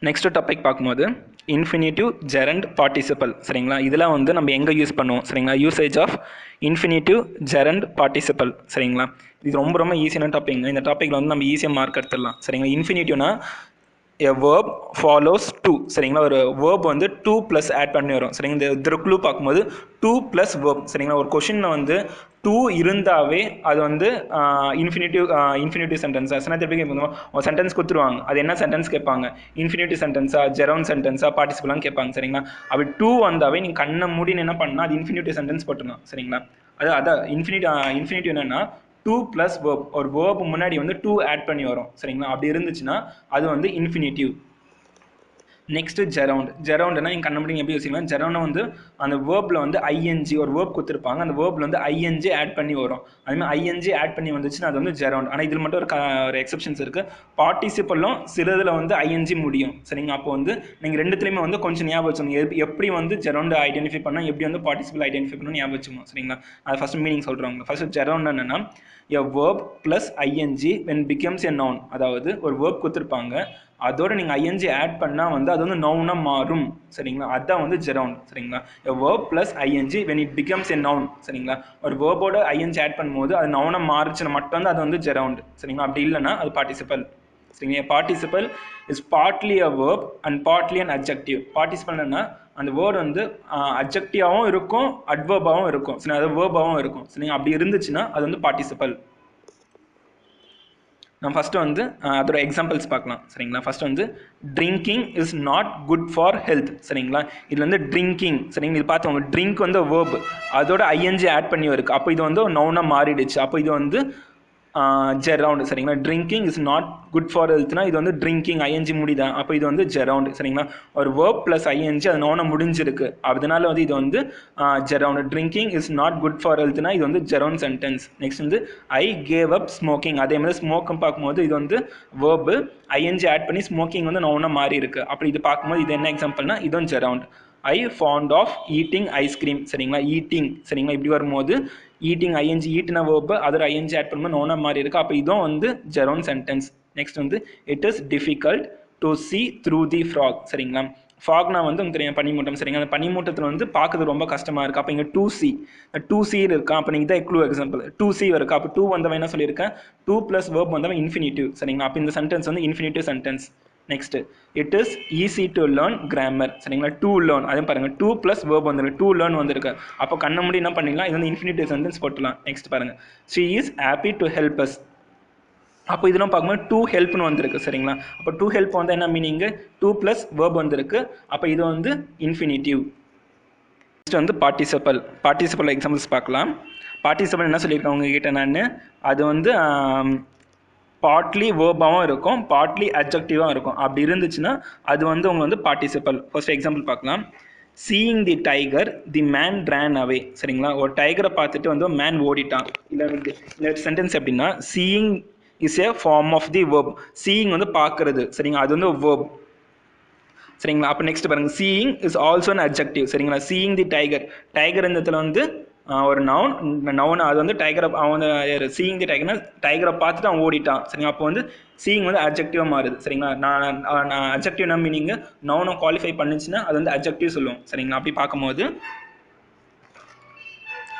Next topic பார்க்கும்போது infinitive gerund participle சரிங்களா. இதெல்லாம் வந்து நம்ம எங்கே யூஸ் பண்ணுவோம் சரிங்களா. Usage of infinitive gerund participle சரிங்களா. இது ரொம்ப ரொம்ப ஈஸியான டாபிக்ங்க. இந்த டாப்பிக்கில் வந்து நம்ம ஈஸியாக மார்க் எடுத்துடலாம் சரிங்களா. இன்ஃபினிட்டிவ்னா a verb follows 2 சரிங்களா. ஒரு verb வந்து 2 ப்ளஸ் ஆட் பண்ணி வரும் சரிங்களா. இந்த க்ளூ பார்க்கும்போது 2 ப்ளஸ் verb சரிங்களா. ஒரு கொஷினில் வந்து 2 இருந்தாவே அது வந்து இன்ஃபினிட்டிவ் சென்டென்ஸா எப்படி கேட்பாங்க. ஒரு சென்டென்ஸ் கொடுத்துருவாங்க, அது என்ன சென்டென்ஸ் கேட்பாங்க, இன்ஃபினிட்டிவ் சென்டென்ஸா ஜெரவுண்ட் சென்டென்ஸா பார்ட்டிசிபலான்னு கேட்பாங்க சரிங்களா. அப்படி 2 வந்தாவே நீங்கள் கண்ணை மூடின்னு என்ன பண்ணால் அது இன்ஃபினிட்டிவ் சென்டென்ஸ் போட்டுடலாம் சரிங்களா. அதான் இன்ஃபினிட்டிவ் என்னன்னா 2 ப்ளஸ் verb, ஒரு verb முன்னாடி வந்து 2 ஆட் பண்ணி வரும் சரிங்களா. அப்படி இருந்துச்சுன்னா அது வந்து இன்ஃபினிட்டிவ். நெக்ஸ்ட் ஜெரவுண்ட்னா நீங்கள் கண்டுபிடிங்க எப்படி யோசிக்கலாம். ஜெரவுண்ட் வந்து அந்த வேர்பில் வந்து ஐஎன்ஜி ஒரு வேர்ப் கொடுத்துருப்பாங்க, அந்த வேர்பில் வந்து ஐஎன்ஜி ஆட் பண்ணி வரும். அதுமாதிரி ஐஎன்ஜி ஆட் பண்ணி வந்துச்சுன்னா அது வந்து ஜெரவுண்ட். ஆனால் இதில் மட்டும் ஒரு எக்ஸப்ஷன்ஸ் இருக்குது. பார்ட்டிசிபலும் சிலதில் வந்து ஐஎன்ஜி முடியும் சரிங்களா. அப்போ வந்து நீங்கள் ரெண்டுத்துலேயுமே வந்து கொஞ்சம் ஞாபகம் வச்சுக்கணும். எப்படி வந்து ஜெரவுண்ட் ஐடென்டிஃபை பண்ணால் எப்படி வந்து பார்ட்டிசிபல் ஐடென்டிஃபை பண்ணணும் ஞாபகம் வச்சுக்கணும் சரிங்களா. அது ஃபர்ஸ்ட் மீனிங் சொல்கிறவங்க. ஃபர்ஸ்ட் ஜெரவுண்ட் என்னன்னா a verb plus ing when becomes a noun. அதாவது ஒரு verb கொடுத்துருப்பாங்க, அதோட நீங்கள் ஐஎன்ஜி ஆட் பண்ணால் வந்து அது வந்து நவுனாக மாறும் சரிங்களா. அதுதான் வந்து ஜெரவுண்ட் சரிங்களா. a verb plus ing when it becomes a noun சரிங்களா. ஒரு வேர்போட ஐஎன்ஜி ஆட் பண்ணும்போது அது நவுனாக மாறுச்சுன்னா மட்டும்தான் அது வந்து ஜெரவுண்ட் சரிங்களா. அப்படி இல்லைன்னா அது பார்ட்டிசிபல் சரிங்களா. Participle is partly a verb and partly an adjective. பார்ட்டிசிபல்னா அந்த வேர்டு வந்து அட்ஜெக்டிவாகவும் இருக்கும், அட்வர்பாகவும் இருக்கும் சரி, அது வேர்பாகவும் இருக்கும் சரிங்களா. அப்படி இருந்துச்சுன்னா அது வந்து பார்ட்டிசிபல். நம்ம ஃபஸ்ட்டு வந்து அதோட எக்ஸாம்பிள்ஸ் பார்க்கலாம் சரிங்களா. ஃபஸ்ட்டு வந்து drinking is not good for health சரிங்களா. இதில் வந்து ட்ரிங்கிங் சரிங்களா. இது பார்த்தவங்க ட்ரிங்க் வந்து வேர்ப், அதோட ஐஎன்ஜி ஆட் பண்ணி இருக்கு. அப்போ இது வந்து நவுனாக மாறிடுச்சு. அப்போ இது வந்து ஜெரவுண்ட் சரிங்களா. Drinking is not good for ஹெல்த்னா இது வந்து ட்ரிங்கிங் ஐஎன்ஜி முடிதான். அப்போ இது வந்து ஜெரவுண்ட் சரிங்களா. ஒரு வேர்ப் ப்ளஸ் ஐஎன்ஜி அது நவுனாக முடிஞ்சிருக்கு, அதனால வந்து இது வந்து gerund. Drinking is not good for ஹெல்த்னா இது வந்து ஜெரவுண்ட் சென்டென்ஸ். நெக்ஸ்ட் வந்து ஐ கேவ் அப் ஸ்மோக்கிங். அதே மாதிரி ஸ்மோக்கம் பார்க்கும்போது இது வந்து வேர்பு ஐஎன்ஜி ஆட் பண்ணி ஸ்மோக்கிங் வந்து நவுனாக மாறி இருக்கு. அப்படி இது பார்க்கும்போது இது என்ன எக்ஸாம்பிள்னா இதுவும் ஜெரவுண்ட். ஐ ஃபாண்ட் ஆஃப் ஈட்டிங் ஐஸ்கிரீம் சரிங்களா. ஈட்டிங் சரிங்களா. இப்படி வரும்போது ஈட்டிங் ஐஎன்ஜி ஈட்டின வேர்பு அதோட ஐஎன்ஜி ஆட் பண்ணும்போது நவுனாக மாறி இருக்கு. அப்போ இதுவும் வந்து ஜெரவுண்ட் சென்டென்ஸ். நெக்ஸ்ட் வந்து it is difficult to see through the fog சரிங்களா. ஃபாக்னா வந்து உங்களுக்கு தெரியும் பனிமூட்டம் சரிங்களா. அந்த பனிமூட்டத்தில் வந்து பார்க்கறது ரொம்ப கஷ்டமாக இருக்குது. அப்போ இங்கே 2C இருக்கா. அப்போ நீங்கள் தான் க்ளூ எக்ஸாம்பிள் 2C இருக்கா. அப்போ 2 வந்தவன் என்ன சொல்லியிருக்கேன், 2 ப்ளஸ் வேர்ப் வந்தவன் இன்ஃபினிட்டிவ் சரிங்களா. அப்போ இந்த சென்டென்ஸ் வந்து infinitive sentence. Next it is easy to learn grammar சரிங்களா. டு லேர்ன் அதே பாருங்க 2 ப்ளஸ் வேர்ப் வந்துருக்கு, டு லேர்ன் வந்திருக்கு. அப்போ கண்ண முடி என்ன பண்ணிடலாம், இது வந்து இன்ஃபினிட்டிவ் சென்டென்ஸ் போட்டுலாம். நெக்ஸ்ட் பாருங்க she is happy to help us. அப்போ இதெல்லாம் பார்க்கும்போது 2 ஹெல்ப்னு வந்திருக்கு சரிங்களா. அப்போ 2 ஹெல்ப் வந்து என்ன மீனிங்கு, 2 ப்ளஸ் வேர்ப் வந்திருக்கு. அப்போ இது வந்து இன்ஃபினிட்டிவ். நெக்ஸ்ட் வந்து பார்ட்டிசிபல் எக்ஸாம்பிள்ஸ் பார்க்கலாம். பார்ட்டிசிபல் என்ன சொல்லியிருக்கேன் உங்ககிட்ட நான், அது வந்து பார்ட்லி வேர்பாகவும் இருக்கும், பார்ட்லி அட்ஜெக்டிவாகவும் இருக்கும். அப்படி இருந்துச்சுன்னா அது வந்து உங்களுக்கு வந்து பார்ட்டிசிபல். ஃபர்ஸ்ட் எக்ஸாம்பிள் பார்க்கலாம். Seeing the tiger the man ran away சரிங்களா. ஒரு டைகரை பார்த்துட்டு வந்து மேன் ஓடிட்டான். இல்லை சென்டென்ஸ் எப்படின்னா seeing is a form of the verb. Seeing வந்து பார்க்கறது சரிங்களா, அது வந்து வேர்ப் சரிங்களா. அப்போ நெக்ஸ்ட் பாருங்க seeing is also an adjective சரிங்களா. சீயிங் தி டைகர் இந்த இடத்துல வந்து ஒரு நவுன் அது வந்து டைகரை அவன் சீயிங் தி டைகர்னா டைகரை பார்த்துட்டு அவன் ஓடிட்டான் சரிங்களா. அப்போ வந்து சீயிங் வந்து அட்ஜெக்டிவாக மாறுது சரிங்களா. நான் அட்ஜெக்டிவ் என்ன மீனிங், நவுனை குவாலிஃபை பண்ணிச்சுன்னா அது வந்து அட்ஜெக்டிவ் சொல்லுவோம் சரிங்களா. அப்படி பார்க்கும்போது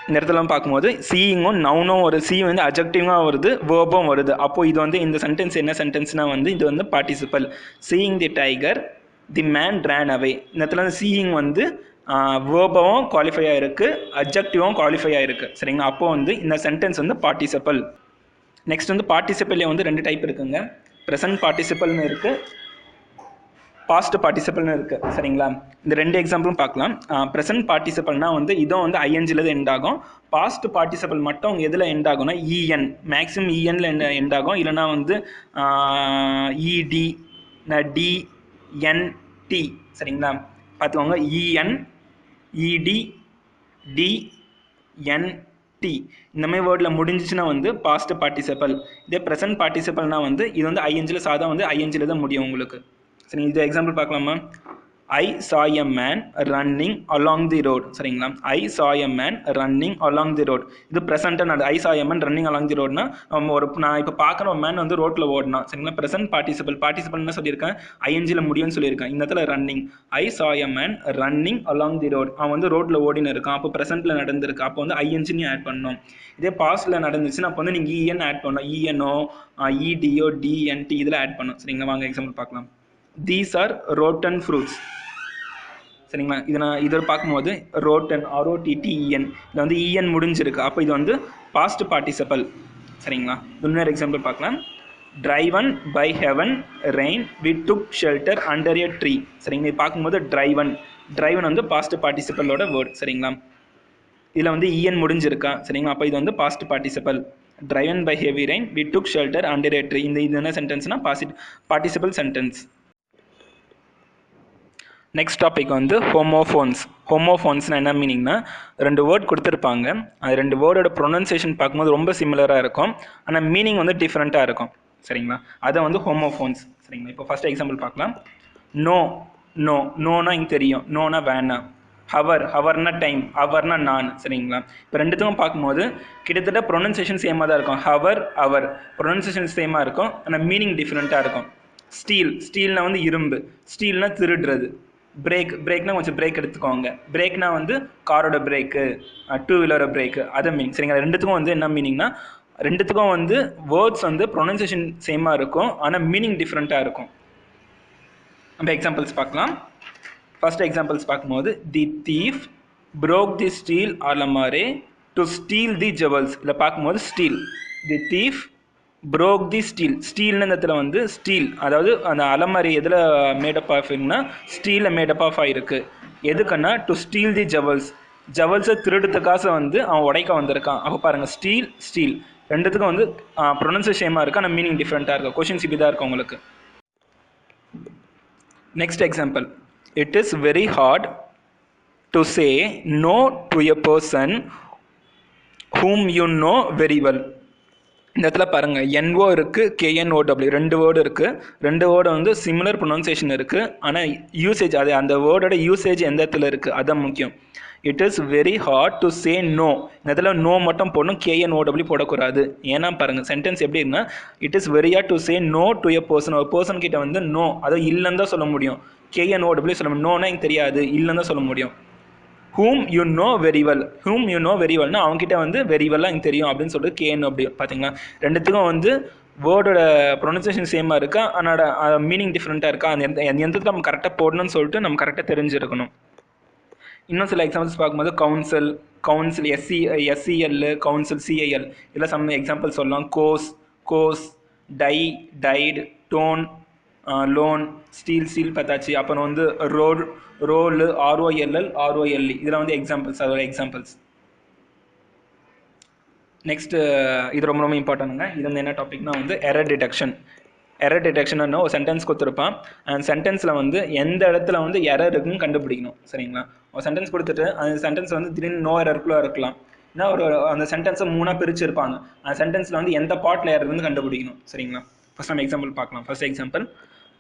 இந்த இடத்துல பார்க்கும்போது சீயிங்கும் நவுனும் ஒரு சி வந்து அட்ஜெக்டிவாக வருது, வேர்பும் வருது. அப்போது இது வந்து இந்த சென்டென்ஸ் என்ன சென்டென்ஸ்னால் வந்து இது வந்து participle. Seeing the tiger the man ran away. இந்த இடத்துல வந்து சீயிங் வந்து வேர்பாகவும் குவாலிஃபை ஆகிருக்கு, அட்ஜெக்டிவாகவும் குவாலிஃபை ஆகிருக்கு சரிங்களா. அப்போ வந்து இந்த சென்டென்ஸ் வந்து பார்ட்டிசிபல். நெக்ஸ்ட் வந்து பார்ட்டிசிபல்லே வந்து 2 டைப் இருக்குங்க. ப்ரெசன்ட் பார்ட்டிசிபல்னு இருக்குது, பாஸ்ட் பார்ட்டிசிபல்னு இருக்குது சரிங்களா. இந்த 2 எக்ஸாம்பிளும் பார்க்கலாம். ப்ரெசன்ட் பார்ட்டிசிபல்னா வந்து இதுவும் வந்து ஐஎன்ஜியில் எண்ட் ஆகும். பாஸ்ட் பார்ட்டிசிபல் மட்டும் எதில் எண்ட் ஆகும்னா இஎன், மேக்ஸிமம் இஎன்ல எண்ட் ஆகும். இல்லைனா வந்து இடி டிஎன்டி சரிங்களா. பார்த்துக்கோங்க இஎன் இடி டிஎன்டி இந்த மாதிரி வேர்டில் முடிஞ்சிச்சுன்னா வந்து பாஸ்ட் பார்ட்டிசிபல். இதே ப்ரெசன்ட் பார்ட்டிசிபல்னா வந்து இது வந்து ஐஎன்ஜியில் சாதா வந்து ஐஎன்ஜியில் தான் முடியும் உங்களுக்கு சரி. இது எக்ஸாம்பிள் பார்க்கலாமா. I saw a man running along the road. சரிங்களா, I saw a man running along the road. இது ப்ரெசென்ட்டாக நட I saw a man running along the roadனா நான் இப்போ பார்க்குற ஒரு மேன் வந்து ரோட்டில் ஓடினா. சரிங்களா, ப்ரெசென்ட் பார்ட்டிசிபிள் என்ன சொல்லியிருக்கேன், ஐஎன்ஜியில் முடியும்னு சொல்லியிருக்கேன். இந்த இடத்துல running, I saw a man running along the road. அவன் வந்து ரோட்டில் ஓடினு இருக்கான். அப்போ ப்ரெசென்ட்டில் நடந்திருக்கு. அப்போ வந்து ஐஎன்ஜின்னு ஆட் பண்ணணும். இதே பாஸ்டில் நடந்துச்சுன்னா அப்போ வந்து நீங்கள் இஎன் ஆட் பண்ணணும். இஎன்ஓ இடிஓ டிஎன்டி இதில் ஆட் பண்ணணும். சரிங்களா, வாங்க எக்ஸாம்பிள் பார்க்கலாம். These are rotten fruits. சரிங்களா, இதை பார்க்கும்போது ரோட்டன் ROTTEN இதில் வந்து இஎன் முடிஞ்சிருக்கு. அப்போ இது வந்து பாஸ்ட் பார்ட்டிசிபல். சரிங்களா, இன்னொரு எக்ஸாம்பிள் பார்க்கலாம். driven by heaven rain we took shelter under a tree. சரிங்களா, இது பார்க்கும்போது driven வந்து பாஸ்ட் பார்ட்டிசிபலோட வேர்ட். சரிங்களா, இதில் வந்து இஎன் முடிஞ்சிருக்கா. சரிங்களா, அப்போ இது வந்து past participle. driven by heavy rain we took shelter under a tree. இது என்ன சென்டென்ஸ்னா பார்ட்டிசிபல் சென்டென்ஸ். நெக்ஸ்ட் டாபிக் வந்து ஹோமோஃபோன்ஸ்னால் என்ன மீனிங்னா, 2 வேர்ட் கொடுத்துருப்பாங்க. அது 2 வேர்டோட ப்ரொனன்சியேஷன் பார்க்கும்போது ரொம்ப சிமிலராக இருக்கும், ஆனால் மீனிங் வந்து டிஃப்ரெண்ட்டாக இருக்கும். சரிங்களா, அதை வந்து ஹோமோஃபோன்ஸ். சரிங்களா, இப்போ ஃபஸ்ட் எக்ஸாம்பிள் பார்க்கலாம். நோனா இங்கே தெரியும், நோனா வேணாம். ஹவர்னா டைம், ஹவர்னா நான். சரிங்களா, இப்போ ரெண்டுத்துக்கும் பார்க்கும்போது கிட்டத்தட்ட ப்ரொனன்சியேஷன் சேமாக தான் இருக்கும். அவர் ப்ரொனன்சியேஷன் சேமாக இருக்கும், ஆனால் மீனிங் டிஃப்ரெண்ட்டாக இருக்கும். ஸ்டீல்னா வந்து இரும்பு, ஸ்டீல்னா திருடுறது. பிரேக்னா கொஞ்சம் பிரேக் எடுத்துக்கோங்க. பிரேக்னா வந்து காரோட பிரேக்கு, 2 வீலரோட பிரேக்கு, அதை மீன். சரிங்களா, ரெண்டுத்துக்கும் வந்து என்ன மீனிங்னா, ரெண்டுத்துக்கும் வந்து வேர்ட்ஸ் வந்து ப்ரொனன்சியேஷன் சேமாக இருக்கும், ஆனால் மீனிங் டிஃப்ரெண்ட்டாக இருக்கும். நம்ம எக்ஸாம்பிள்ஸ் பார்க்கலாம். ஃபர்ஸ்ட் எக்ஸாம்பிள்ஸ் பார்க்கும்போது, தி தீஃப் broke தி ஸ்டீல் அலமாரி டு ஸ்டீல் தி ஜுவல்ஸ். இதில் பார்க்கும்போது ஸ்டீல், தி தீஃப் broke தி ஸ்டீல்னு இந்த இடத்துல வந்து ஸ்டீல், அதாவது அந்த அலமாரி எதில் மேடப் ஆஃப்னா ஸ்டீலில் மேடப் ஆஃப் ஆகிருக்கு. எதுக்குன்னா டு ஸ்டீல் தி ஜவல்ஸை திருடுறதுக்காக வந்து அவன் உடைக்க வந்திருக்கான். அப்போ பாருங்கள், ஸ்டீல் ரெண்டுத்துக்கும் வந்து ப்ரொனன்சியேஷன் சேமாக இருக்குது, ஆனால் மீனிங் டிஃப்ரெண்ட்டாக இருக்குது. கொஷின்ஸ் இப்படி தான் இருக்கும் உங்களுக்கு. Next example. It is very hard to say no to a person whom you know very well. இந்த இடத்துல பாருங்கள், NO இருக்குது, KNOW 2 வேர்டு இருக்குது. 2 வேர்டு வந்து சிமிலர் ப்ரொனன்சியேஷன் இருக்குது, ஆனால் யூசேஜ் அது அந்த வேர்டோட யூசேஜ் எந்த இடத்துல இருக்குது அதுதான் முக்கியம். It is very hard to say no. இந்த இடத்துல நோ மட்டும் போடணும், KNOW போடக்கூடாது. ஏன்னா பாருங்கள், சென்டென்ஸ் எப்படி இருக்குன்னா, it is very hard to say no to a person. ஒரு பர்சன் கிட்ட வந்து நோ, அதை இல்லைன்னு தான் சொல்ல முடியும். KNOW சொல்ல முடியும். நோனா எனக்கு தெரியாது, இல்லைன்னு தான் சொல்ல முடியும். whom you know very well னா அவங்ககிட்ட வந்து வெரி வெல்லாக எனக்கு தெரியும் அப்படின்னு சொல்லிட்டு கேன்னு. அப்படி பார்த்தீங்களா, ரெண்டுத்துக்கும் வந்து வேர்டோட ப்ரொனன்சியேஷன் சேமாக இருக்கா, அதனோட மீனிங் டிஃப்ரெண்ட்டாக இருக்கா, அந்த எந்தத்தில் நம்ம கரெக்டாக போடணும்னு சொல்லிட்டு நம்ம கரெக்டாக தெரிஞ்சிருக்கணும். இன்னும் சில எக்ஸாம்பிள்ஸ் பார்க்கும்போது கவுன்சில் SEL, கவுன்சில் CIL, இதெல்லாம் சம் எக்ஸாம்பிள் சொல்லலாம். கோஸ், டைட், டோன், லோன், ஸ்டீல் பார்த்தாச்சு. அப்புறம் வந்து ரோல், ROLL, இதெல்லாம் வந்து எக்ஸாம்பிள்ஸ், அதோட எக்ஸாம்பிள்ஸ். நெக்ஸ்ட்டு இது ரொம்ப ரொம்ப இம்பார்ட்டன்ட்டுங்க. இது வந்து என்ன டாபிக்னா வந்து எரர் டிடெக்ஷன் ஒரு சென்டென்ஸ் கொடுத்துருப்பான். அந்த சென்டென்ஸில் வந்து எந்த இடத்துல வந்து எரர் இருக்குன்னு கண்டுபிடிக்கணும். சரிங்களா, ஒரு சென்டென்ஸ் கொடுத்துட்டு அந்த சென்டென்ஸ் வந்து திடீர்னு நோ எரர்க்குள்ளே இருக்கலாம். ஏன்னா அந்த சென்டென்ஸை 3 பிரிச்சிருப்பாங்க. அந்த சென்டென்ஸில் வந்து எந்த பார்ட்டில் எரர் வந்து கண்டுபிடிக்கணும். சரிங்களா, ஃபர்ஸ்ட் நம்ம எக்ஸாம்பிள் பார்க்கலாம். First example,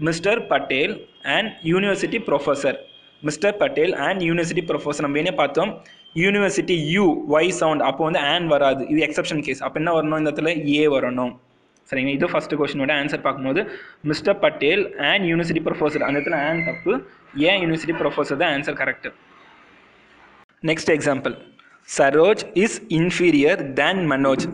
mister Patel and university professor. நம்ம என்ன பார்த்தோம், யூனிவர்சிட்டி Y சவுண்ட், அப்போ வந்து ஆன் வராது, இது எக்ஸப்ஷன் கேஸ். அப்போ என்ன வரணும், இந்த இடத்துல A வரணும். சரிங்களா, இது ஃபர்ஸ்ட் கொஸ்டினோட ஆன்சர் பார்க்கும்போது mister Patel and university professor, அந்த இடத்துல ஆன் தப்பு, ஏன் யூனிவர்சிட்டி ப்ரொஃபஸர் தான் answer correct. Next example, Saroj is inferior than Manoj.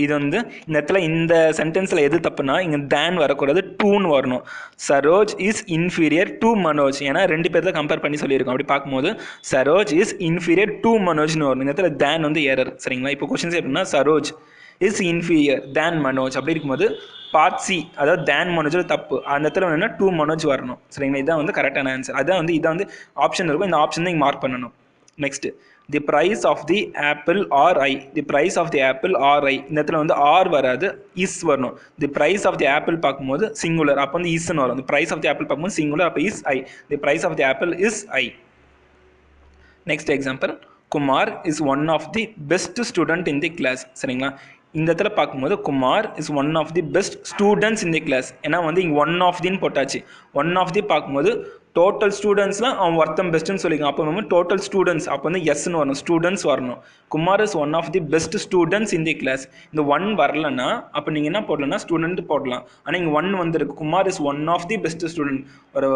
இது வந்து இந்த இடத்துல இந்த சென்டென்ஸில் எது தப்புனா, இங்கே தேன் வரக்கூடாது, டூன்னு வரணும். Saroj is inferior to Manoj, ஏன்னா 2 பேர் தான் கம்பேர் பண்ணி சொல்லியிருக்கோம். அப்படி பார்க்கும்போது சரோஜ் இஸ் இன்ஃபீரியர் டு மனோஜ்னு வரணும். இந்த இடத்துல தேன் வந்து எரர். சரிங்களா, இப்போ கொஸ்டின்ஸ் எப்படின்னா, Saroj is inferior than Manoj அப்படி இருக்கும்போது பார்ட் C, அதாவது தேன் மனோஜோட தப்பு. அந்த இடத்துல வேணும்னா 2 மனோஜ் வரணும். சரிங்களா, இதான் வந்து கரெக்டான ஆன்சர். இதான் வந்து ஆப்ஷன் இருக்கும், இந்த ஆப்ஷன் தான் இங்கே மார்க் பண்ணணும். Next, the price of the apple are high. இந்த இடத்துல வந்து ஆர் வராது, இஸ் வரணும். The price of the apple பார்க்கும்போது சிங்குலர், அப்போ வந்து இஸ்ன்னு வரும். The price of the apple பார்க்கும்போது சிங்குலர், அப்போ is high. The price of the apple is high. Next example, Kumar is one of the best student in the class. சரிங்களா, இந்த இடத்துல பார்க்கும்போது Kumar is one of the best students in the class. ஏன்னா வந்து இங்கே one of தின்னு போட்டாச்சு. One of தி பார்க்கும்போது டோட்டல் ஸ்டூடெண்ட்ஸ்லாம் அவன் ஒருத்தன் பெஸ்ட்டுன்னு சொல்லிக்கலாம். அப்போ நம்ம டோட்டல் ஸ்டூடெண்ட்ஸ் அப்போ வந்து எஸ்ன்னு வரணும், ஸ்டூடெண்ட்ஸ் வரணும். Kumar is one of the best students in the class. இந்த ஒன் வரலன்னா அப்போ நீங்கள் என்ன போடலன்னா ஸ்டூடெண்ட் போடலாம். ஆனால் இங்கே ஒன் வந்துருக்கு. Kumar is one of the best student. ஒரு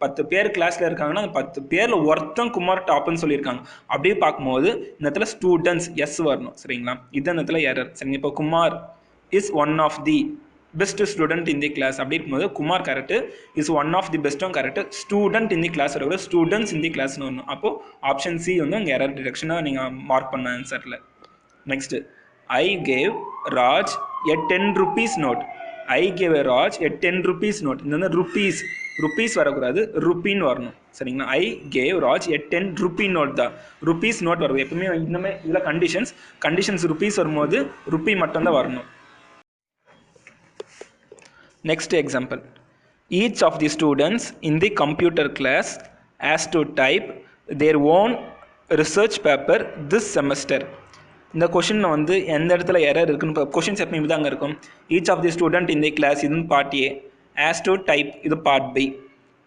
10 பேர் கிளாஸில் இருக்காங்கன்னா அந்த 10 பேரில் ஒருத்தன் குமார் டாப்னு சொல்லியிருக்காங்க. அப்படியே பார்க்கும்போது இந்த இடத்துல ஸ்டூடெண்ட்ஸ் எஸ் வரணும். சரிங்களா, இது இந்த இடத்துல எரர். சரிங்க, இப்போ Kumar is one of the best student in the class அப்படி இருக்கும்போது Kumar correct, is one of the பெஸ்ட்டும் correct, student in the class இருக்கிற ஸ்டூடெண்ட்ஸ் இன் தி கிளாஸ்னு வரணும். அப்போது ஆப்ஷன் சி வந்து உங்கள் எரர் டிரெக்ஷனாக நீங்கள் மார்க் பண்ண ஆன்சரில். Next, I gave Raj a 10 rupees note. I gave a Raj a 10 rupees note. இந்த வந்து ருப்பீஸ் வரக்கூடாது, ருப்பின்னு வரணும். சரிங்களா, I gave Raj a 10 rupee note தான். ருப்பீஸ் நோட் வருது எப்பவுமே. இன்னுமே இதில் கண்டிஷன்ஸ் ருப்பீஸ் வரும்போது ருப்பி மட்டும்தான் வரணும். Next example, each of the students in the computer class has to type their own research paper this semester. இந்த கொஷினில் வந்து எந்த இடத்துல எரர் இருக்குன்னு கொஷின்ஸ் எப்பவுமே தாங்க இருக்கும். Each of the student in the class இது part A, has to type இது part B,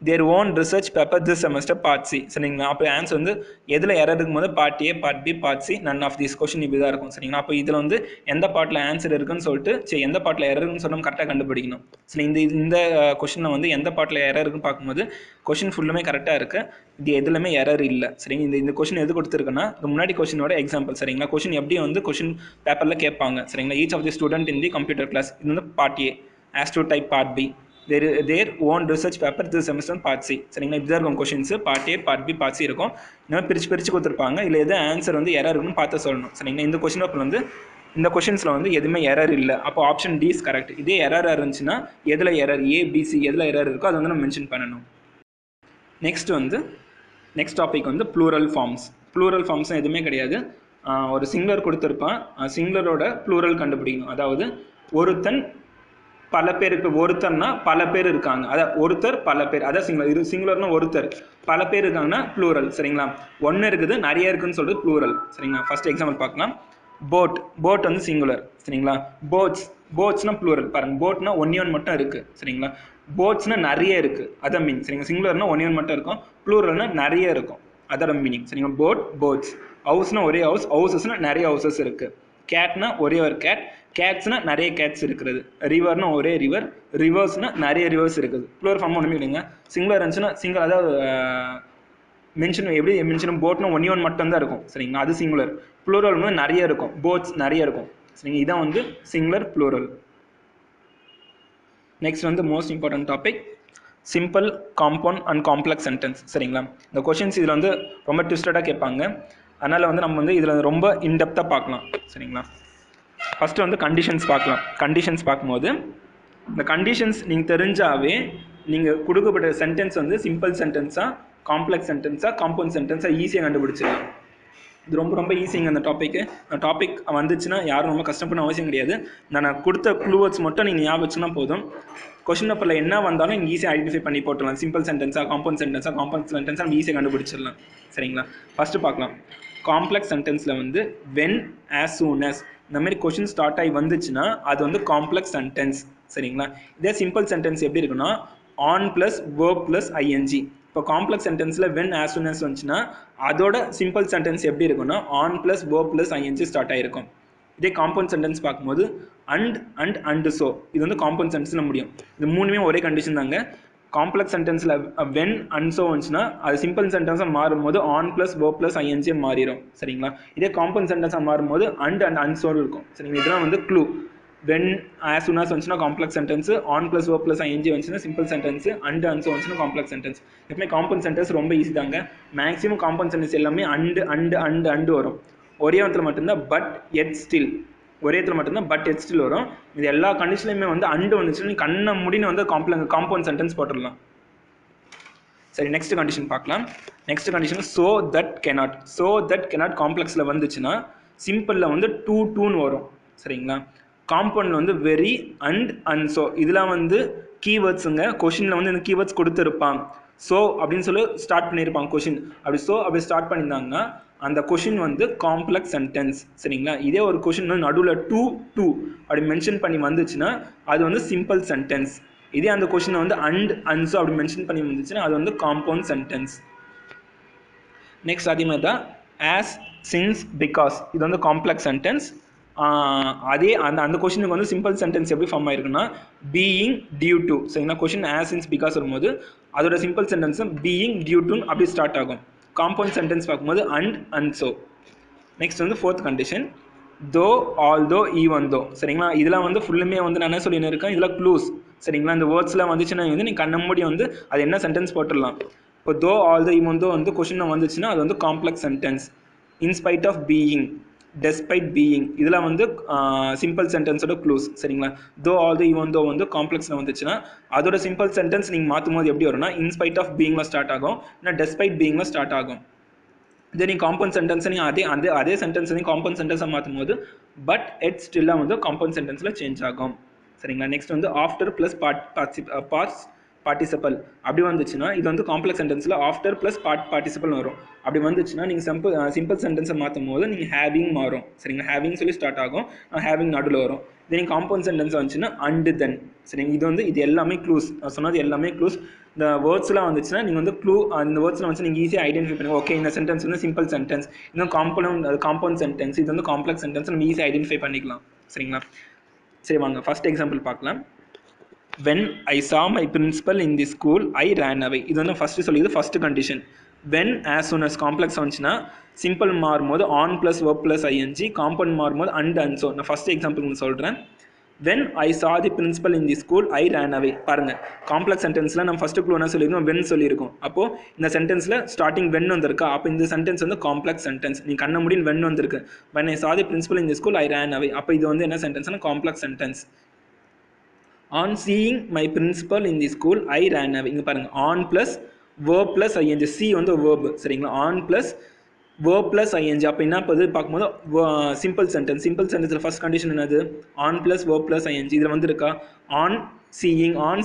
their own research paper this semester part C. சரிங்களா, அப்போ ஆன்சர் வந்து எதில் எரர் இருக்கும்போது part A, part B, part C, none of this question இப்படி தான் இருக்கும். சரிங்களா, அப்போ இதில் வந்து எந்த பார்ட்டில் ஆன்சர் இருக்குன்னு சொல்லிட்டு எந்த பார்ட்டில் எரர் இருக்குன்னு சொல்லி கரெக்டாக கண்டுபிடிக்கணும். சரி, இந்த கொஷினில் வந்து எந்த பார்ட்டில் எரர் இருக்குன்னு பார்க்கும்போது கொஷின் ஃபுல்லுமே கரெக்டாக இருக்குது, இது எதுலையுமே எரர் இல்லை. சரிங்க, இந்த கொஷின் எது கொடுத்துருக்குன்னா முன்னாடி கொஷினோட எக்ஸாம்பிள். சரிங்களா, கொஷின் எப்படி வந்து கொஷின் பேப்பரில் கேட்பாங்க. சரிங்களா, each of the student in the computer class இது வந்து part A, has to type part B, their own research paper this semester part C. சரிங்களா, இப்படி தான் இருக்கும் questions. Part A, part B, part C இருக்கும். இன்னும் பிரித்து கொடுத்துருப்பாங்க. இல்லை எது ஆன்சர் வந்து எரர் இருக்குன்னு பார்த்து சொல்லணும். சரிங்களா, இந்த கொஷின் பேப்பர் வந்து இந்த கொஷின்ஸில் வந்து எதுவுமே எரர் இல்லை. அப்போ ஆப்ஷன் டி இஸ் கரெக்ட். இதே எரராக இருந்துச்சுன்னா எதில் எரர், ஏபிசி எதில் எரர் இருக்கோ அதை வந்து நம்ம மென்ஷன் பண்ணணும். நெக்ஸ்ட் டாபிக் வந்து ப்ளூரல் ஃபார்ம்ஸ். ப்ளூரல் ஃபார்ம்ஸ் எதுவுமே கிடையாது. ஒரு சிங்குலர் கொடுத்துருப்பான், சிங்குலரோட ப்ளூரல் கண்டுபிடிக்கணும். அதாவது ஒருத்தன் பல பேர். இப்போ ஒருத்தர்னா பல பேர் இருக்காங்க, அதான் ஒருத்தர் பல பேர், அதான் சிங்குலர்னா ஒருத்தர், பல பேர் இருக்காங்கன்னா ப்ளூரல். சரிங்களா, ஒன்று இருக்குது நிறைய இருக்குன்னு சொல்லிட்டு ப்ளூரல். சரிங்களா, ஃபர்ஸ்ட் எக்ஸாம்பிள் பார்க்கலாம். போட் வந்து சிங்குலர். சரிங்களா, போட்ஸ்னா ப்ளூரல். பாருங்க, போட்னா ஒன் மட்டும் இருக்குது. சரிங்களா, போட்ஸ்னா நிறைய இருக்குது, அதான் மீனிங். சரிங்களா, சிங்குலர்னா ஒன் மட்டும் இருக்கும், ப்ளூரல்னா நிறைய இருக்கும், அதோட மீனிங். சரிங்களா, போட்ஸ். ஹவுஸ்னா ஒரே ஹவுசஸ்னா நிறைய ஹவுசஸ் இருக்குது. கேட்னா ஒரே ஒரு கேட்ஸ்னா நிறைய கேட்ஸ் இருக்கிறது. ரிவர்னா ஒரே ரிவர்ஸ்னா நிறைய ரிவர்ஸ் இருக்குது. ப்ளூரல் ஃபார்ம் ஒன்றுமே இல்லைங்க. சிங்குலர் இருந்துச்சுன்னா சிங்கிள், அதாவது எப்படி மென்ஷன் போட்னா ஒன் மட்டும்தான் இருக்கும். சரிங்களா, அது சிங்குலர். ப்ளூரல் வந்து நிறைய இருக்கும், போட்ஸ் நிறைய இருக்கும். சரிங்க, இதான் வந்து சிங்குலர் ப்ளூரல். நெக்ஸ்ட் வந்து most important topic, simple, compound and complex sentence. சரிங்களா, இந்த கொஷின்ஸ் இதில் வந்து ரொம்ப ட்விஸ்டடாக கேட்பாங்க. அதனால் வந்து நம்ம வந்து இதில் ரொம்ப இன்டெப்த்தாக பார்க்கலாம். சரிங்களா, ஃபஸ்ட்டு வந்து கண்டிஷன்ஸ் பார்க்கலாம். கண்டிஷன்ஸ் பார்க்கும்போது இந்த கண்டிஷன்ஸ் நீங்கள் தெரிஞ்சாவே நீங்கள் கொடுக்கப்பட்ட சென்டென்ஸ் வந்து சிம்பிள் சென்டென்ஸாக, காம்ப்ளெக்ஸ் சென்டென்ஸாக, காம்பவுண்ட் சென்டென்ஸாக ஈஸியாக கண்டுபிடிச்சிடலாம். இது ரொம்ப ஈஸிங்க. அந்த டாபிக் வந்துச்சுன்னா யாரும் ரொம்ப கஷ்டப்பட அவசியம் கிடையாது. நான் கொடுத்த க்ளூவர்ட்ஸ் மட்டும் நீங்கள் ஞாபகம் வச்சுன்னா போதும். கொஷின் பேப்பரில் என்ன வந்தாலும் நீங்கள் ஈஸியாக ஐடென்டிஃபை பண்ணி போட்டுடலாம். சிம்பிள் சென்டென்ஸாக, காம்பவுண்ட் சென்டென்ஸாக நம்ம ஈஸியாக கண்டுபிடிச்சிடலாம். சரிங்களா, ஃபஸ்ட்டு பார்க்கலாம். காம்ப்ளெக்ஸ் சென்டென்ஸில் வந்து வென், ஆஸ் சூன் as இந்த மாதிரி கொஷின் ஸ்டார்ட் ஆகி வந்துச்சுன்னா அது வந்து காம்ப்ளெக்ஸ் சென்டென்ஸ். சரிங்களா, இதே சிம்பிள் சென்டென்ஸ் எப்படி இருக்குன்னா on plus verb plus ING. இப்போ காம்ப்ளெக்ஸ் சென்டென்ஸில் வென், ஆஸ் சூன் as வந்துச்சுன்னா அதோட சிம்பிள் சென்டென்ஸ் எப்படி இருக்குன்னா on plus verb plus ING start ஆகிருக்கும். இதே காம்பவுண்ட் சென்டென்ஸ் பார்க்கும்போது அண்ட் ஸோ இது வந்து காம்பவுண்ட் சென்டென்ஸில் முடியும். இது மூணுமே ஒரே கண்டிஷன் தாங்க. காம்ப்ளெக்ஸ் சென்டென்ஸில் வென் அண்ட் ஸோ வந்துச்சுன்னா அது சிம்பிள் சென்டென்ஸாக மாறும்போது on plus verb plus ING மாறிடும். சரிங்களா, இதே காம்பவுண்ட் சென்டென்ஸாக மாறும்போது அண்ட் ஸோ இருக்கும். சரிங்களா, இதெல்லாம் வந்து clue. When, as soon as வந்துச்சுன்னா complex sentence, on plus verb plus ING வந்துச்சுன்னா சிம்பிள் சென்டென்ஸ், அண்ட் ஸோ வந்துச்சுன்னா காம்ப்ளெக்ஸ் சென்டென்ஸ். எப்பவுமே காம்பவுண்ட் சென்டென்ஸ் ரொம்ப ஈஸி தாங்க. மேக்ஸிமம் காம்பவுண்ட் சென்டென்ஸ் எல்லாமே அண்ட் வரும். ஒரே இடத்துல மட்டும்தான் பட் எட் ஸ்டில், ஒரே இடத்துல மட்டும்தான் பட் எட் ஸ்டில் வரும். இது எல்லா கண்டிஷன்லையுமே வந்து அண்டு வந்துச்சுன்னா நீ கண்ணை முடின்னு வந்து காம்பவுண்ட் சென்டென்ஸ் போட்டுடலாம். சரி, நெக்ஸ்ட் கண்டிஷன் பார்க்கலாம். Next condition so that cannot காம்ப்ளெக்ஸில் வந்துச்சுன்னா சிம்பிளில் வந்து டூன்னு வரும். சரிங்களா, காம்பவுண்டில் வந்து வெரி அண்ட் ஸோ இதெல்லாம் வந்து கீவேர்ட்ஸுங்க. கொஷினில் வந்து இந்த கீவேர்ட்ஸ் கொடுத்துருப்பாங்க. ஸோ அப்படின்னு சொல்லி ஸ்டார்ட் பண்ணியிருப்பாங்க கொஷின். அப்படி ஸ்டார்ட் பண்ணியிருந்தாங்கன்னா அந்த கொஷின் வந்து காம்ப்ளெக்ஸ் சென்டென்ஸ் சரிங்களா. இதே ஒரு கொஷின் வந்து நடுவில் டூ டூ அப்படி மென்ஷன் பண்ணி வந்துச்சுன்னா அது வந்து சிம்பிள் சென்டென்ஸ். இதே அந்த கொஷினை வந்து அண்ட் அன்ஸோ அப்படி மென்ஷன் பண்ணி வந்துச்சுன்னா அது வந்து காம்பவுண்ட் சென்டென்ஸ். நெக்ஸ்ட் அதே மாதிரி தான் ஆஸ் சின்ஸ் பிகாஸ் இது வந்து காம்ப்ளெக்ஸ் சென்டென்ஸ். அதே அந்த கொஷினுக்கு வந்து சிம்பிள் சென்டென்ஸ் எப்படி ஃபார்ம் ஆயிருக்குன்னா பீயிங் டியூ டு சரிங்களா. கொஷின் ஆஸ் சின்ஸ் பிகாஸ் வரும்போது அதோட simple sentence being due to அப்படி ஸ்டார்ட் ஆகும். காம்பவுண்ட் சென்டென்ஸ் பார்க்கும்போது அண்ட் அண்ட் ஸோ. நெக்ஸ்ட் வந்து fourth condition though although even though சரிங்களா. இதெல்லாம் வந்து ஃபுல்லுமே வந்து நான் என்ன சொல்லின்னு இருக்கேன், இதெல்லாம் க்ளூஸ் சரிங்களா. இந்த வேர்ட்ஸ்லாம் வந்துச்சுன்னா வந்து நீங்கள் கண்ண மூடி வந்து அது என்ன சென்டென்ஸ் போட்டுடலாம். இப்போ தோ ஆல்தோ ஈவன் தோ வந்து கொஷின் வந்துச்சுன்னா அது வந்து complex sentence. In spite of being, despite being இதெல்லாம் வந்து சிம்பிள் சென்டென்ஸோட க்ளூஸ் சரிங்களா. தோ ஆல்தோ ஈவன் தோ வந்து காம்ப்ளெக்ஸில் வந்துச்சுன்னா அதோட சிம்பிள் சென்டென்ஸ் நீங்கள் மாற்றும் போது எப்படி வரும்னா இன்ஸ்பைட் ஆஃப் பீயிங்கில் ஸ்டார்ட் ஆகும், இல்லை டெஸ்பைட் பீயிங்கில் ஸ்டார்ட் ஆகும். இதே நீங்கள் காம்பவுண்ட் சென்டென்ஸை நீங்கள் அதே சென்டென்ஸ் நீங்கள் காம்பவுண்ட் சென்டென்ஸை மாற்றும் போது பட் எட் ஸ்டில்லாக வந்து காம்பவுண்ட் சென்டென்ஸில் சேஞ்ச் ஆகும் சரிங்களா. நெக்ஸ்ட் வந்து ஆஃப்டர் ப்ளஸ் பார்ட்டிசிபல் அப்படி வந்துச்சுன்னா இது வந்து காம்ப்ளெக்ஸ் சென்டென்ஸில் ஆஃப்டர் ப்ளஸ் பார்ட்டிசிபல் வரும். அப்படி வந்துச்சுன்னா நீங்கள் சிம்பிள் சென்டென்ஸை மாற்றும் போது நீங்கள் ஹேவிங் மாறும் சரிங்களா. ஹேவிங் சொல்லி ஸ்டார்ட் ஆகும், ஹேவிங் நடுவில் வரும். இதே நீங்கள் காம்பவுண்ட் சென்டென்ஸ் வந்துச்சுன்னா அண்டு தென் சரிங்க. இது வந்து இது எல்லாமே க்ளூஸ், நான் சொன்னது எல்லாமே க்ளூஸ். இந்த வேர்ட்ஸ்லாம் வந்துச்சுன்னா நீங்கள் வந்து க்ளூ அந்த வேர்ட்ஸ்லாம் வந்து நீங்கள் ஈஸியாக ஐடென்டிஃபை பண்ணுங்கள். ஓகே இந்த சென்டென்ஸ் வந்து சிம்பிள் சென்டென்ஸ், இன்னும் காம்பவுண்ட் சென்டென்ஸ், இது வந்து காம்ப்ளெக்ஸ் சென்டென்ஸ் நம்ம ஈஸியாக ஐடென்டிஃபை பண்ணிக்கலாம் சரிங்களா. சரி வாங்க ஃபர்ஸ்ட் எக்ஸாம்பிள் பார்க்கலாம். when I saw my principal in the school I ran away. இது வந்து ஃபர்ஸ்ட் சொல்லிது first condition. when as soon as complex வந்துச்சுன்னா சிம்பிள் மாறும்போது on plus verb plus ing, compound மாறும்போது and and so. நான் first example சொல்கிறேன். when I saw the principal in the school I ran away. பாருங்க complex சென்டென்ஸில் நம்ம first clue என்ன சொல்லியிருக்கோம், when சொல்லியிருக்கோம். அப்போது இந்த சென்டென்ஸில் ஸ்டார்டிங் when வந்திருக்கா, அப்போ இந்த சென்டென்ஸ் வந்து காம்ப்ளெக்ஸ் சென்டென்ஸ். நீ கண்ண முடியும் when வந்திருக்கு. when I saw the principal in the school I ran away, அப்போ இது வந்து என்ன சென்டென்ஸ்னா complex sentence. on seeing my principal in the school I ran away. இங்கே பாருங்கள் on plus verb plus ing, see வந்து verb சரிங்களா. on plus verb plus ing அப்போ என்ன போது பார்க்கும்போது சிம்பிள் சென்டென்ஸ். சிம்பிள் சென்டென்ஸில் ஃபர்ஸ்ட் கண்டிஷன் என்னது on plus verb plus ing. இதில் வந்து இருக்கா on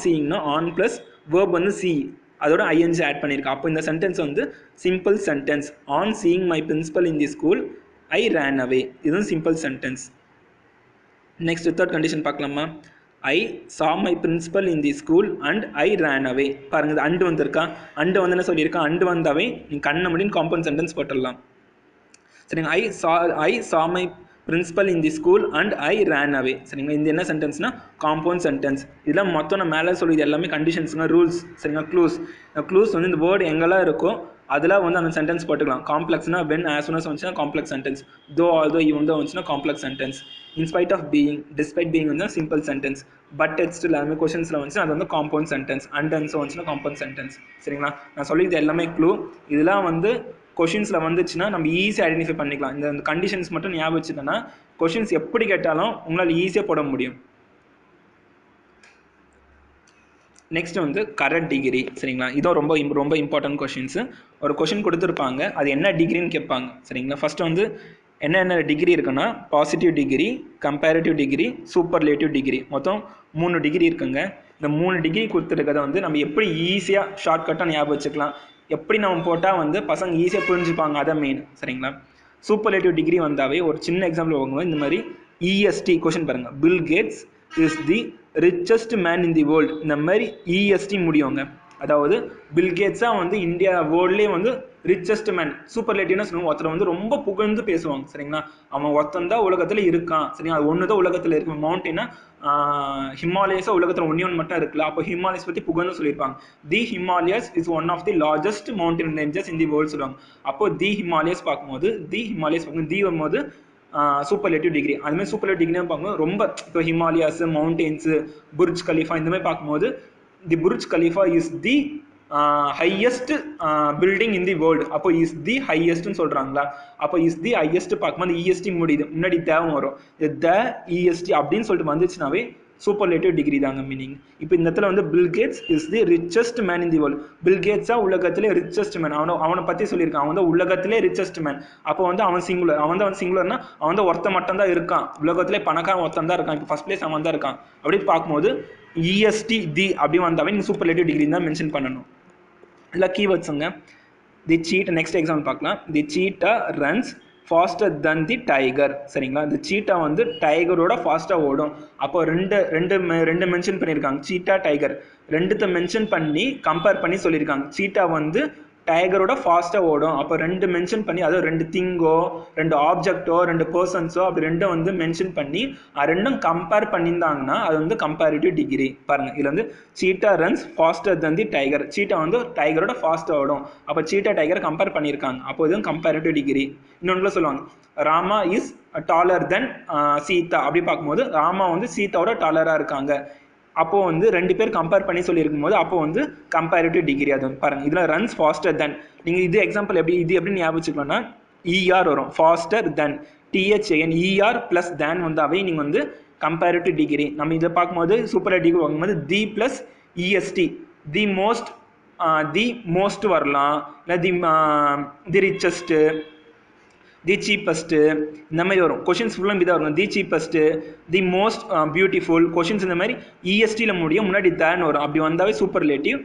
seeingனா on plus verb வந்து see அதோட ing ஆட் பண்ணியிருக்கா. அப்போ இந்த சென்டென்ஸ் வந்து simple sentence. on seeing my principal in the school I ran away, இதுவும் simple sentence. Next third condition பார்க்கலாமா. I saw my principal in the school and I ran away. பாருங்க இது and வந்திருக்கா, and வந்து என்ன சொல்லியிருக்கா, and வந்தாவே நீங்கள் கண்ண முடியும் காம்பவுண்ட் சென்டென்ஸ் போட்டுடலாம் சரிங்க. I saw my principal in the school and I ran away சரிங்களா. இந்த என்ன சென்டென்ஸ்னா காம்பவுண்ட் சென்டென்ஸ். இதெல்லாம் மொத்தம் நான் மேலே சொல்லி இது எல்லாமே கண்டிஷன்ஸுங்க, ரூல்ஸ் சரிங்களா. க்ளூஸ் வந்து இந்த வேர்டு எங்கெல்லாம் இருக்கோ அதெல்லாம் வந்து அந்த சென்டென்ஸ் போட்டுக்கலாம். காம்ப்ளெக்ஸ்னா when as soon as வந்துச்சுன்னா complex sentence, though although even though வந்துச்சுன்னா complex sentence, in spite of being despite being வந்து simple sentence, but yet still எல்லாமே கொஷின்ஸில் வந்துச்சுன்னா அது வந்து compound sentence, and and so வந்துச்சுன்னா காம்பவுண்ட் சென்டென்ஸ் சரிங்களா. நான் சொல்லி இது எல்லாமே க்ளூ. இதெல்லாம் வந்து கொஷின்ஸில் வந்துச்சுன்னா நம்ம ஈஸியாக ஐடென்டிஃபை பண்ணிக்கலாம். இந்த கண்டிஷன்ஸ் மட்டும் ஞாபகம் வச்சுட்டோன்னா கொஷின்ஸ் எப்படி கேட்டாலும் உங்களால் ஈஸியாக போட முடியும். நெக்ஸ்ட் வந்து கரண்ட் டிகிரி சரிங்களா. இதுவும் ரொம்ப இம்பார்ட்டன்ட் கொஷின்ஸு. ஒரு கொஷின் கொடுத்துருப்பாங்க, அது என்ன டிகிரின்னு கேட்பாங்க சரிங்களா. ஃபஸ்ட்டு வந்து என்னென்ன டிகிரி இருக்குன்னா positive degree, comparative degree, superlative degree, மொத்தம் 3 டிகிரி இருக்குங்க. இந்த 3 டிகிரி கொடுத்துருக்கதை வந்து நம்ம எப்படி ஈஸியாக ஷார்ட்கட்டாக ஞாபகம் வச்சுக்கலாம், எப்படி நம்ம போட்டால் வந்து பசங்க ஈஸியாக புரிஞ்சுப்பாங்க, அதை மெயின் சரிங்களா. சூப்பர்லேட்டிவ் டிகிரி வந்தாவே ஒரு சின்ன எக்ஸாம்பிள் வாங்குவோம். இந்த மாதிரி இஎஸ்டி கொஷின் பாருங்கள், Bill Gates is the richest man in the world. இந்த மாதிரி இஎஸ்டி முடியுங்க. அதாவது பில் கேட்ஸாக வந்து இந்தியா வேர்ல்ட்லேயே வந்து ரிச்சஸ்ட் மேன். சூப்பர்லேட்டிவ்னா சொல்லுவாங்க, ஒருத்தர் வந்து ரொம்ப புகழ்ந்து பேசுவாங்க சரிங்களா. அவன் ஒருத்தன் தான் உலகத்தில் இருக்கான் சரிங்களா. அது ஒன்று தான் உலகத்தில் இருக்கு. மவுண்டெயினா ஹிமாலயஸாக உலகத்தில் ஒன்று மட்டும் இருக்குல்ல. அப்போ ஹிமாலயஸ் பற்றி புகழ்ந்து சொல்லியிருப்பாங்க. The Himalayas is one of the largest mountain ranges in the world சொல்லுவாங்க. அப்போ தி ஹிமாலயஸ் பார்க்கும்போது தி வரும்போது சூப்பர்லேட்டிவ் டிகிரி. அதுமாதிரி சூப்பர்லேட்டிவ் டிகிரி பார்க்கும்போது ரொம்ப இப்போ ஹிமாலயாஸ், மவுண்டெயின்ஸு, புர்ஜ் கலிஃபா இந்த மாதிரி பார்க்கும்போது the Burj Khalifa is the highest building in the world. அப்போ இஸ் தி ஹையஸ்ட்னு சொல்கிறாங்களா. அப்போ இஸ் தி ஹையஸ்ட் பார்க்கும்போது இஎஸ்டி முடியுது, முன்னாடி தேவை வரும். த இஎஸ்டி அப்படின்னு சொல்லிட்டு வந்துச்சுனாவே சூப்பர்லேட்டிவ் டிகிரி தாங்க மீனிங். இப்போ இந்த இடத்துல வந்து Bill Gates is the richest man in the world. Bill கேட்ஸா உலகத்திலே ரிச்சஸ்ட் மேன். அவனை பற்றி சொல்லியிருக்கான், அவன் வந்து உலகத்திலே ரிச்சஸ்ட் மேன். அப்போ வந்து அவன் சிங்குலர்னா அவன் வந்து ஒருத்தன் மட்டும் தான் இருக்கான், உலகத்திலே பணக்காரன் ஒருத்தன் தான் இருக்கான். இப்போ ஃபர்ஸ்ட் பிளேஸ் அவன் தான் இருக்கான். அப்படின்னு பார்க்கும்போது இஎஸ்டி தி அப்படி வந்தாவே நீங்கள் சூப்பர்லேட்டிவ் டிகிரி தான் மென்ஷன் பண்ணணும். இல்லை கீவேர்ட்ஸுங்க. தி சீட் நெக்ஸ்ட் எக்ஸாம்பிள் பார்க்கலாம். The cheetah runs faster than the tiger. சரிங்களா, இந்த சீட்டா வந்து டைகரோட ஃபாஸ்ட்டாக ஓடும். அப்போ ரெண்டு மென்ஷன் பண்ணியிருக்காங்க, சீட்டா டைகர் ரெண்டுத்தை மென்ஷன் பண்ணி கம்பேர் பண்ணி சொல்லியிருக்காங்க. சீட்டா வந்து டைகரோட ஃபாஸ்ட்டாக ஓடும். அப்போ ரெண்டு மென்ஷன் பண்ணி, அதாவது ரெண்டு திங்கோ ரெண்டு ஆப்ஜெக்டோ ரெண்டு பர்சன்ஸோ அப்படி ரெண்டும் வந்து மென்ஷன் பண்ணி ரெண்டும் கம்பேர் பண்ணியிருந்தாங்கன்னா அது வந்து கம்பேரிட்டிவ் டிகிரி. பாருங்கள், இதில் வந்து cheetah runs faster than the tiger, cheetah வந்து டைகரோட ஃபாஸ்ட்டாக ஓடும். அப்போ சீட்டா டைகரை கம்பேர் பண்ணியிருக்காங்க, அப்போ இதுவும் கம்பேரிட்டிவ் டிகிரி. இன்னொன்று சொல்லுவாங்க, ராமா இஸ் டாலர் தென் சீதா. அப்படி பார்க்கும்போது ராமா வந்து சீதாவோட டாலராக இருக்காங்க. அப்போது வந்து ரெண்டு பேர் கம்பேர் பண்ணி சொல்லியிருக்கும் போது அப்போ வந்து கம்பேரிட்டிவ் டிகிரி. அது வந்து பாருங்கள், இதில் ரன்ஸ் ஃபாஸ்டர் தென். நீங்கள் இது எக்ஸாம்பிள் எப்படி ஞாபகம் வச்சுக்கலாம்னா இஆர் வரும், faster than DHAN ER plus தேன் வந்தாவே நீங்கள் வந்து கம்பேரிட்டிவ் டிகிரி. நம்ம இதை பார்க்கும்போது சூப்பர்லேட்டிவ் பார்க்கும்போது தி ப்ளஸ் இஎஸ்டி, தி மோஸ்ட் வரலாம், இல்லை தி ரிச்சஸ்ட்டு, தி சீப்பஸ்ட்டு, இந்த மாதிரி வரும். கொஷின்ஸ் ஃபுல்லாக இதாக வரும், the cheapest, the most beautiful. Questions இந்த மாதிரி இஎஸ்டியில் முடியும், முன்னாடி தேன் வரும். அப்படி வந்தாவே சூப்பர்லேட்டிவ்.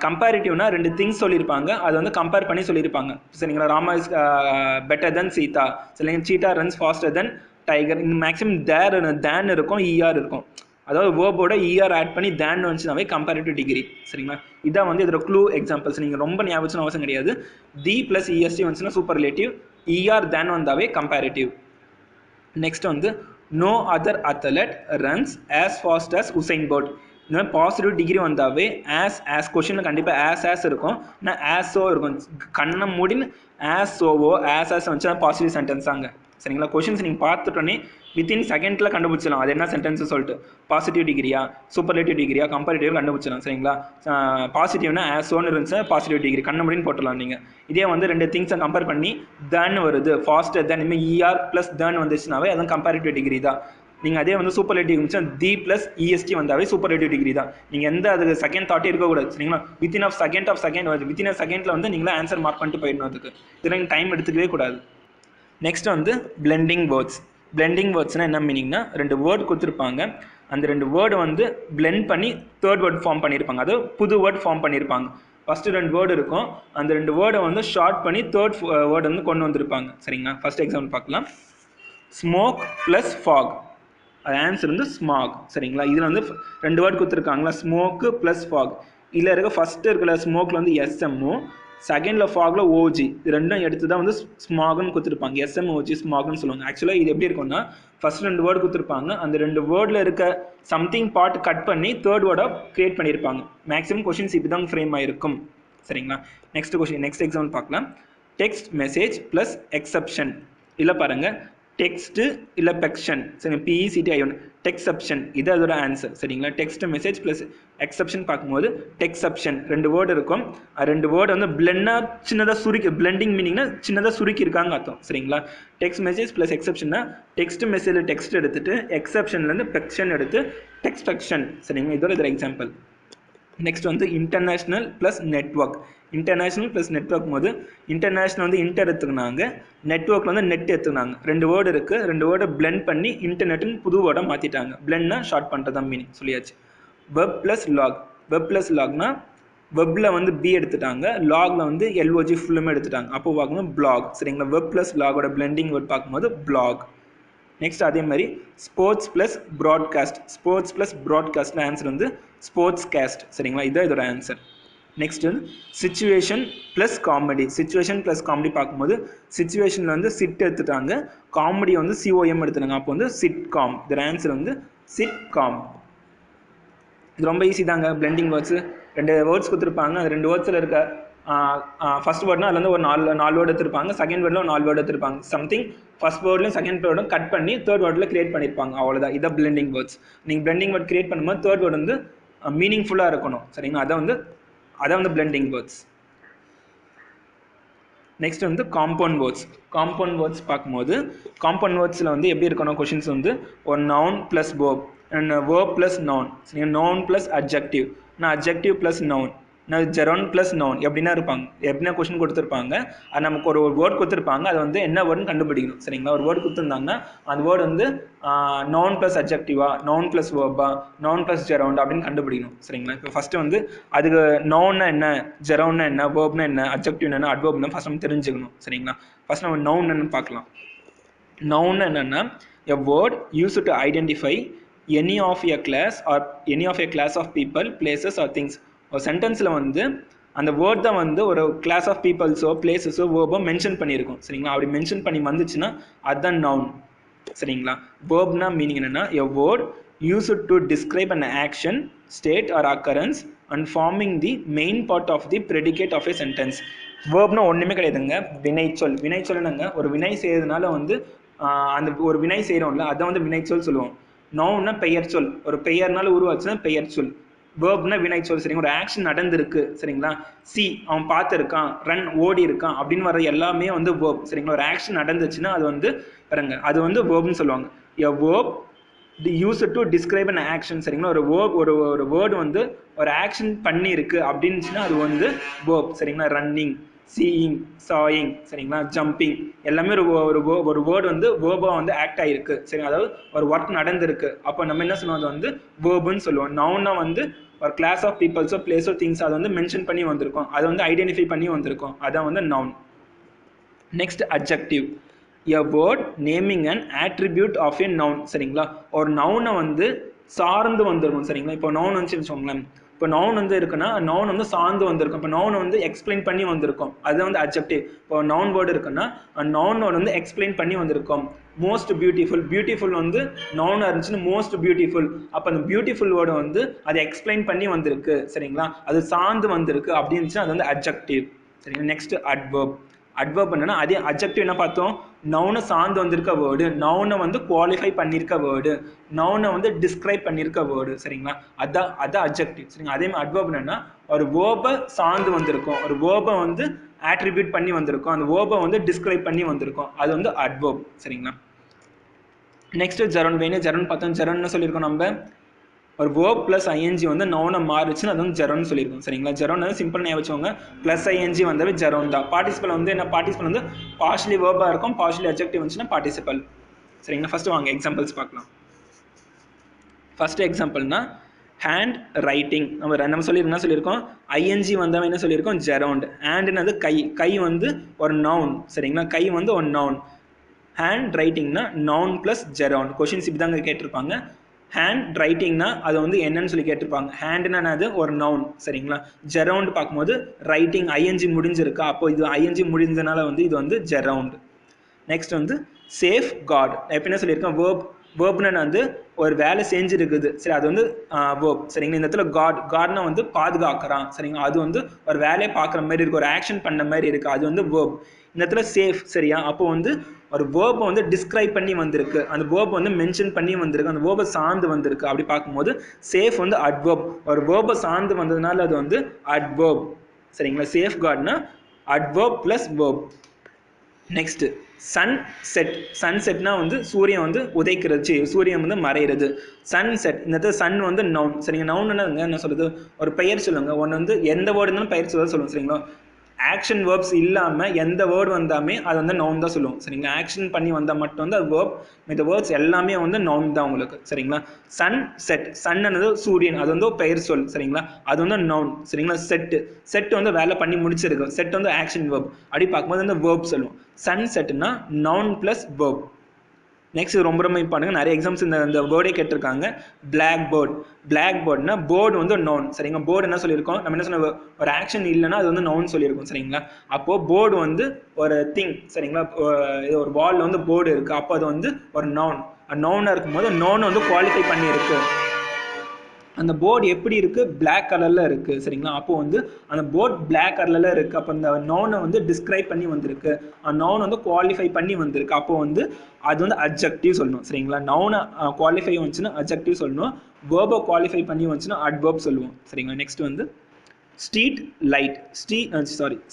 கம்பேரிட்டிவ்னா ரெண்டு திங்ஸ் சொல்லியிருப்பாங்க, அதை வந்து கம்பேர் பண்ணி சொல்லியிருப்பாங்க. சரிங்களா, ராமா இஸ் பெட்டர் தென் சீதா, சரிங்களா, சீட்டா ரன்ஸ் ஃபாஸ்டர் தென் டைகர். இந்த மேக்ஸிமம் தேன் இருக்கும், இஆர் இருக்கும். அதாவது வேர்போட இஆர் ஆட் பண்ணி தேன் வந்துச்சுனாவே கம்பேரிட்டிவ் டிகிரி. சரிங்களா, இதான் வந்து இதோட க்ளூ எக்ஸாம்பிள்ஸ். நீங்கள் ரொம்ப ஞாபகம் அவசியம் கிடையாது. தி ப்ளஸ் இஎஸ்டி வந்துச்சுன்னா சூப்பர்லேட்டிவ், இஆர் தேன் வந்தாவே கம்பேரிட்டிவ். நெக்ஸ்ட் வந்து no other athlete runs as fast as Usain Bolt. இந்த மாதிரி பாசிட்டிவ் டிகிரி வந்தாவே ஆஸ் கொஷினில் கண்டிப்பாக ஆஸ் இருக்கும், நான் ஆஸோ இருக்கும். கண்ணை மூடின்னு ஆஸோவோ ஆஸ் வந்துச்சுன்னா பாசிட்டிவ் சென்டென்ஸ் தாங்க. சரிங்களா, கொஷின்ஸ் நீங்கள் பார்த்துட்டோன்னே வித்தின் செகண்டில் கண்டுபிடிச்சலாம் அது என்ன சென்டென்ஸ் சொல்லிட்டு. பாசிட்டிவ் டிகிரியா சூப்பர்லேட்டிவ் டிகிரியா கம்பேரிட்டிவ் கண்டுபிடிச்சலாம். சரிங்களா, பாசிட்டிவ்னா ஆஸோன்னு இருந்துச்சுன்னா பாசிட்டிவ் டிகிரி கண்ண முடின்னு போட்டுடலாம் நீங்கள். இதே வந்து ரெண்டு திங்ஸை கம்பேர் பண்ணி தேன் வருது, ஃபாஸ்டர் தேன், இனிமேல் இஆர் ப்ளஸ் தேன் வந்துச்சுனாவே அதுவும் கம்பேரிட்டிவ் டிகிரி தான். நீங்கள் அதே வந்து சூப்பர்லேட்டிவ் இருந்துச்சுன்னா தி ப்ளஸ் இஎஸ்டி வந்தாவே சூப்பர்லேட்டிவ் டிகிரி தான். நீங்கள் எந்த அதுக்கு செகண்ட் தாட்டே இருக்கக்கூடாது. சரிங்களா, வித்தின் செகண்ட் வருது, வித்தின் செகண்டில் வந்து நீங்களே ஆன்சர் மார்க் பண்ணிட்டு போயிடணும். அதுக்கு இதில் நீங்கள் டைம் எடுத்துக்கவே கூடாது. நெக்ஸ்ட் வந்து பிளெண்டிங் வேர்ட்ஸ். பிளெண்டிங் வேர்ட்ஸ்னால் என்ன மீனிங்னா, ரெண்டு வேர்டு கொடுத்துருப்பாங்க, அந்த ரெண்டு வேர்டு வந்து பிளெண்ட் பண்ணி தேர்ட் வேர்ட் ஃபார்ம் பண்ணியிருப்பாங்க, அதாவது புது வேர்ட் ஃபார்ம் பண்ணியிருப்பாங்க. ஃபஸ்ட்டு ரெண்டு வேர்டு இருக்கும், அந்த ரெண்டு வேர்டை வந்து ஷார்ட் பண்ணி தேர்ட் வேர்டு வந்து கொண்டு வந்திருப்பாங்க. சரிங்களா, ஃபஸ்ட் எக்ஸாம்பிள் பார்க்கலாம். ஸ்மோக் ப்ளஸ் ஃபாக், அது ஆன்சர் வந்து ஸ்மாக். சரிங்களா, இதில் வந்து ரெண்டு வேர்டு கொடுத்துருக்காங்களா, ஸ்மோக்கு ப்ளஸ் ஃபாக். இதில் இருக்க ஃபஸ்ட்டு இருக்கிற ஸ்மோக்கில் வந்து எஸ்எம்மும், செகண்டில் ஃபாகில் ஓஜி, இது ரெண்டும் எடுத்து தான் வந்து ஸ்மாக்னு கொடுத்துருப்பாங்க. எஸ்எம் ஓஜி ஸ்மாக்னு சொல்லுவாங்க. ஆக்சுவலாக இது எப்படி இருக்கும்னா, ஃபஸ்ட் ரெண்டு வேர்டு கொடுத்துருப்பாங்க, அந்த ரெண்டு வேர்டில் இருக்க சம்திங் பார்ட் கட் பண்ணி தேர்ட் வேர்டாக கிரியேட் பண்ணியிருப்பாங்க. மேக்ஸிமம் கொஷின்ஸ் இப்படி தான் ஃப்ரேம் ஆகிருக்கும். சரிங்களா, நெக்ஸ்ட் எக்ஸாம்பிள் பார்க்கலாம். Text message plus exception. இல்லை பாருங்கள், டெக்ஸ்ட்டு இல்லை பெக்ஷன், சரி, பிஇசிடிஐ1 டெக்ஸப்ஷன், இது அதோட ஆன்சர். சரிங்களா, டெக்ஸ்ட் மெசேஜ் ப்ளஸ் எக்ஸப்ஷன் பார்க்கும்போது டெக்ஸப்ஷன் ரெண்டு வேர்டு இருக்கும், ரெண்டு வேர்டு வந்து பிளெண்டாக சின்னதாக சுருக்கி, பிளெண்டிங் மீனிங்னா சின்னதாக சுருக்கி இருக்காங்க அர்த்தம். சரிங்களா, டெக்ஸ்ட் மெசேஜ் ப்ளஸ் எக்ஸப்ஷன்னா டெக்ஸ்ட் மெசேஜில் டெக்ஸ்ட் எடுத்துட்டு எக்ஸப்ஷன்லேருந்து பெக்ஷன் எடுத்து டெக்ஸ்பெக்ஷன். சரிங்களா, இதோட எக்ஸாம்பிள். நெக்ஸ்ட் வந்து international plus network. International plus network போது இன்டர்நேஷ்னல் வந்து இன்டர் எடுத்துக்கினாங்க, நெட்ஒர்க்கில் வந்து நெட் எடுத்துக்கினாங்க. ரெண்டு வேர்டு இருக்குது, ரெண்டு வேர்டை பிளெண்ட் பண்ணி இன்டர்நெட்னு புது வேர்டை மாற்றிட்டாங்க. பிளெண்ட்னா ஷார்ட் பண்ணுறதா மீனிங் சொல்லியாச்சு. Web plus log. Web plus லாக்னா வெப்பில் வந்து பி எடுத்துட்டாங்க, லாகில் வந்து எல்ஓஜி ஃபுல்லுமே எடுத்துட்டாங்க, அப்போ பார்க்கும்போது பிளாக். சரிங்களா, வெப் ப்ளஸ் லாகோட பிளெண்டிங் வேர்ட் பார்க்கும்போது பிளாக். நெக்ஸ்ட் அதே மாதிரி sports plus broadcast. Sports plus ப்ராட்காஸ்ட்ல ஆன்சர் வந்து ஸ்போர்ட்ஸ் காஸ்ட். சரிங்களா, இதுதான் இதோட ஆன்சர். நெக்ஸ்ட் வந்து situation plus comedy. Situation plus comedy பார்க்கும்போது சிச்சுவேஷனில் வந்து சிட் எடுத்துட்டாங்க, காமெடி வந்து சிஓஎம் எடுத்துட்டாங்க, அப்போ வந்து சிட்காம். இதோட ஆன்சர் வந்து சிட்காம். இது ரொம்ப ஈஸி தாங்க. பிளெண்டிங் வேர்ட்ஸு ரெண்டு வேர்ட்ஸ் கொடுத்துருப்பாங்க, அந்த ரெண்டு வேர்ட்ஸில் இருக்க ஃபஸ்ட் வேர்ட்னா அதில் வந்து ஒரு நாலு வேர்டு எடுத்துருப்பாங்க, செகண்ட் வேர்டில் ஒரு 4 வேர்டு எடுத்துருப்பாங்க. சம்திங் ஃபஸ்ட் வேர்ட்லையும் செகண்ட் வேர்டும் கட் பண்ணி தேர்ட் வேர்டில் கிரியேட் பண்ணியிருப்பாங்க. அவ்வளோதான், இதான் பிளெண்டிங் வேர்ட்ஸ். நீங்கள் பிளெண்டிங் வேர்ட் கிரியேட் பண்ணும்போது தேர்ட் வேர்டு வந்து மீனிங்ஃபுல்லாக இருக்கணும். சரிங்களா, அதான் வந்து பிளெண்டிங் வேர்ட்ஸ். நெக்ஸ்ட் வந்து காம்பவுண்ட் வேர்ட்ஸ். காம்பவுண்ட் வேர்ட்ஸ் பார்க்கும்போது காம்பவுண்ட் வேர்ட்ஸில் வந்து எப்படி இருக்கணும், கொஷின்ஸ் வந்து ஒரு noun plus verb and verb plus noun. சரிங்க, நவுன் ப்ளஸ் அட்ஜெக்டிவ், நான் adjective plus noun, gerund plus noun எப்படின்னா இருப்பாங்க, எப்படின்னா கொஸ்டின் கொடுத்துருப்பாங்க, அது நமக்கு ஒரு வேர்ட் கொடுத்துருப்பாங்க, அது வந்து என்ன வேர்டுன்னு கண்டுபிடிக்கணும் சரிங்களா. ஒரு வேர்டு கொடுத்துருந்தாங்கன்னா அந்த வேர்டு வந்து நவுன் ப்ளஸ் அட்ஜெக்டிவா, நவுன் ப்ளஸ் வேர்பா, நவுன் ப்ளஸ் ஜெரவுண்ட் அப்படின்னு கண்டுபிடிக்கணும் சரிங்களா. இப்போ ஃபஸ்ட்டு வந்து அதுக்கு நவுன்னா என்ன, ஜெரவுன்னா என்ன, வேர்ப்னா என்ன, அட்ஜெக்டிவ் என்ன, அட்வர்ப்னா ஃபஸ்ட் நம்ம தெரிஞ்சுக்கணும் சரிங்களா. ஃபஸ்ட் நம்ம நவுன் என்னன்னு பார்க்கலாம். நவுன் என்னன்னா a word used to identify any of a class or any of a class of people, places or things. ஒரு சென்டென்ஸில் வந்து அந்த வேர்ட் தான் வந்து ஒரு கிளாஸ் ஆஃப் பீப்புள்ஸோ பிளேஸஸோ வேர்போ மென்ஷன் பண்ணியிருக்கும் சரிங்களா. அப்படி மென்ஷன் பண்ணி வந்துச்சுன்னா அதுதான் நவுன் சரிங்களா. வேர்ப்னா மீனிங் என்னன்னா a word used to describe an action, state or occurrence and forming the main part of the predicate of a sentence. வேர்ப்னா ஒன்றுமே கிடையாதுங்க, வினைச்சொல். வினைச்சொல் என்னங்க, ஒரு வினை செய்யறதுனால வந்து அந்த ஒரு வினை செய்கிறோம்ல அதான் வந்து வினைச்சொல் சொல்லுவோம். நவுன்னா பெயர் சொல், ஒரு பெயர்னால உருவாச்சுன்னா பெயர் சொல். வேர்ப்னா வினைச்சொல் சரிங்களா. ஒரு ஆக்ஷன் நடந்திருக்கு சரிங்களா. சி அவன் பார்த்துருக்கான், ரன் ஓடி இருக்கான் அப்படின்னு வர எல்லாமே வந்து வேர்ப் சரிங்களா. ஒரு ஆக்ஷன் நடந்துச்சுன்னா அது வந்து பாருங்க, அது வந்து வேர்ப்னு சொல்லுவாங்க. எ verb use to describe an action சரிங்களா. ஒரு வேர்ப் ஒரு வேர்டு வந்து ஒரு ஆக்ஷன் பண்ணியிருக்கு அப்படின்னுச்சுன்னா அது வந்து வேர்ப் சரிங்களா. ரன்னிங், சீயிங், சாயிங் சரிங்களா, ஜம்பிங் எல்லாமே ஒரு வேர்டு வந்து வேர்பாக வந்து ஆக்ட் ஆகிருக்கு சரி. அதாவது ஒரு ஒர்க் நடந்திருக்கு, அப்போ நம்ம என்ன சொல்லுவோம், அது வந்து வேர்புன்னு சொல்லுவோம். நவுன்னா வந்து ஒரு கிளாஸ் ஆஃப் பீப்புள்ஸோ பிளேஸோ திங்ஸ் அதை வந்து மென்ஷன் பண்ணி வந்திருக்கோம், அதை வந்து ஐடென்டிஃபை பண்ணி வந்திருக்கோம், அதான் வந்து noun. Next adjective, a word naming and attribute of a noun சரிங்களா. ஒரு நவுனை வந்து சார்ந்து வந்திருக்கும் சரிங்களா. இப்போ நவுன் வந்துச்சுன்னு வச்சுக்கோங்களேன், இப்போ நவுன் வந்து இருக்குன்னா நவுன் வந்து சார்ந்து வந்திருக்கும், இப்போ நவுன் வந்து எக்ஸ்பிளைன் பண்ணி வந்திருக்கும், அது வந்து அட்ஜெக்டிவ். இப்போ நவுன் வேர்டு இருக்குன்னா நவுன் வேர்டு வந்து எக்ஸ்பிளைன் பண்ணி வந்திருக்கும். மோஸ்ட் பியூட்டிஃபுல், பியூட்டிஃபுல் வந்து நவுனாக இருந்துச்சுன்னு மோஸ்ட் பியூட்டிஃபுல், அப்போ அந்த பியூட்டிஃபுல் வேர்டு வந்து அதை எக்ஸ்பிளைன் பண்ணி வந்திருக்கு சரிங்களா, அது சார்ந்து வந்திருக்கு அப்படின்னு இருந்துச்சுன்னா அது வந்து அட்ஜெக்டிவ் சரிங்களா. Next adverb. அட்வர்ப் என்னன்னா அதே அட்ஜெக்டிவ் என்ன பார்த்தோம், நவுனை சார்ந்து வந்திருக்க வேர்டு, நவுனை வந்து குவாலிஃபை பண்ணியிருக்க வேர்டு, நவுனை வந்து டிஸ்கிரைப் பண்ணியிருக்க வேர்டு சரிங்களா. அதான் அட்ஜெக்டிவ் சரிங்களா. அதே மாதிரி அட்வர்ப் என்னன்னா ஒரு வேர்பை சார்ந்து வந்திருக்கும், ஒரு வேர்பை வந்து ஆட்ரிபியூட் பண்ணி வந்திருக்கும், அந்த வேர்பை வந்து டிஸ்கிரைப் பண்ணி வந்திருக்கும், அது வந்து அட்வர்ப் சரிங்களா. நெக்ஸ்ட் ஜெரோன். வேணும் ஜெரோன் பார்த்தோம். ஜெரோன்னு சொல்லியிருக்கோம் நம்ம, ஒரு வேர்ப் ப்ளஸ் ஐஎன்ஜி வந்து நவுனை மாறுச்சுன்னு அது வந்து ஜெரோன்னு சொல்லியிருக்கோம் சரிங்களா. ஜெரோன் வந்து சிம்பிள் நேம் வச்சுக்கோங்க, ப்ளஸ் ஐஎன்ஜி வந்தாவே ஜெரோன் தான். பார்ட்டிசிபல் வந்து என்ன, பார்ட்டிசிபல் வந்து பார்ஷியலி வேர்பாக இருக்கும், பார்ஷியலி அட்ஜெக்டிவ் வந்துச்சுன்னா பார்ட்டிசிபல் சரிங்களா. ஃபஸ்ட்டு வாங்க எக்ஸாம்பிள்ஸ் பார்க்கலாம். ஃபஸ்ட்டு எக்ஸாம்பிள்னா ஹேண்ட் ரைட்டிங். நம்ம சொல்லியிருக்கோம் ஐஎன்ஜி வந்தால் என்ன சொல்லியிருக்கோம், ஜெரோண்ட். ஹேண்டுன்னு கை, கை வந்து ஒரு நவுன் சரிங்களா, கை வந்து ஒரு நவுன். ஹேண்ட் ரைட்டிங்னா நவுன் ப்ளஸ் ஜெரோண்ட். கொஷின்ஸ் இப்படி தாங்க கேட்டிருப்பாங்க. ஹேண்ட் ரைட்டிங்னா அது வந்து என்னன்னு சொல்லி கேட்டிருப்பாங்க. ஹேண்டுனா அது ஒரு நவுன் சரிங்களா. ஜெரவுண்ட் பார்க்கும்போது ரைட்டிங் ஐஎன்ஜி முடிஞ்சிருக்கா, அப்போ இது ஐஎன்ஜி முடிஞ்சதுனால வந்து இது வந்து ஜெரவுண்ட். நெக்ஸ்ட் வந்து சேஃப் கார்டு. எப்படின்னா சொல்லியிருக்கேன் வேர்ப்னா வந்து ஒரு வேலை செஞ்சுருக்குது சரி, அது வந்து வேர்ப் சரிங்களா. இந்த இடத்துல காட்னா வந்து பாதுகாக்கிறான் சரிங்களா, அது வந்து ஒரு வேலையை பார்க்குற மாதிரி இருக்குது, ஒரு ஆக்ஷன் பண்ண மாதிரி இருக்குது, அது வந்து வேர்ப். இந்த இடத்துல சேஃப் சரியா, அப்போ வந்து ஒரு வேர்பை வந்து டிஸ்கிரைப் பண்ணி வந்திருக்கு, அந்த வேர்பை வந்து மென்ஷன் பண்ணி வந்திருக்கு, அந்த வேர்பை சார்ந்து வந்திருக்கு. அப்படி பார்க்கும்போது சேஃப் வந்து அட்வர்ப், ஒரு வேர்பை சார்ந்து வந்ததுனால அது வந்து அட்வர்ப் சரிங்களா. சேஃப் கார்டுனா adverb plus verb. Next sunset. சன் செட்னா வந்து சூரியன் வந்து உதைக்கிறது, சூரியன் வந்து மறைகிறது. Sun set. இந்த இடத்துல சன் வந்து நவுன் சரிங்க. நவுன்னா என்ன சொல்லுது, ஒரு பெயர் சொல்லுங்க. ஒன்று வந்து எந்த வேர்டு இருந்தாலும் பெயர் சொல்லுங்க சரிங்களா. ஆக்ஷன் வேர்ப்ஸ் இல்லாமல் எந்த வேர்டு வந்தாமே அது வந்து நவுன் தான் சொல்லுவோம் சரிங்களா. ஆக்ஷன் பண்ணி வந்தால் மட்டும் வந்து அது வேர்ப், இந்த வேர்ட்ஸ் எல்லாமே வந்து நவுன் தான் உங்களுக்கு சரிங்களா. சன் செட், சன்னது சூரியன், அது வந்து பெயர் சொல் சரிங்களா, அது வந்து நவுன் சரிங்களா. செட் வந்து வேலை பண்ணி முடிச்சிருக்கு, செட் வந்து ஆக்ஷன் வேர்ப். அப்படி பார்க்கும்போது வந்து வேர்ப் சொல்லுவோம். சன் செட்னா நவுன் ப்ளஸ் வேர்ப். நெக்ஸ்ட் ரொம்ப இம்பார்ட்டன்ட், நிறைய எக்ஸாம்ஸ் இந்த வேர்டே கேட்டிருக்காங்க. பிளாக் போர்டுனா போர்டு வந்து நவுன் சரிங்களா. போர்டு என்ன சொல்லியிருக்கோம், நம்ம என்ன சொன்ன, ஒரு ஆக்ஷன் இல்லைன்னா அது வந்து நவுன் சொல்லியிருக்கோம் சரிங்களா. அப்போது போர்டு வந்து ஒரு திங் சரிங்களா, ஒரு வாலில் வந்து போர்டு இருக்குது, அப்போ அது வந்து ஒரு நவுனாக இருக்கும்போது நவுன் வந்து குவாலிஃபை பண்ணியிருக்கு. அந்த போர்டு எப்படி இருக்குது, பிளாக் கலரில் இருக்குது சரிங்களா. அப்போ வந்து அந்த போர்டு பிளாக் கலரில் இருக்குது, அப்போ அந்த நவுனை வந்து டிஸ்கிரைப் பண்ணி வந்திருக்கு, அந்த நவுன் வந்து குவாலிஃபை பண்ணி வந்திருக்கு, அப்போ வந்து அது வந்து அட்ஜெக்டிவ் சொல்லணும் சரிங்களா. நவுனை குவாலிஃபை வந்துச்சுன்னா அட்ஜெக்டிவ் சொல்லணும், வேர்பை குவாலிஃபை பண்ணி வந்துச்சுன்னா அட்வர்ப் சொல்லுவோம் சரிங்களா. நெக்ஸ்ட் வந்து street light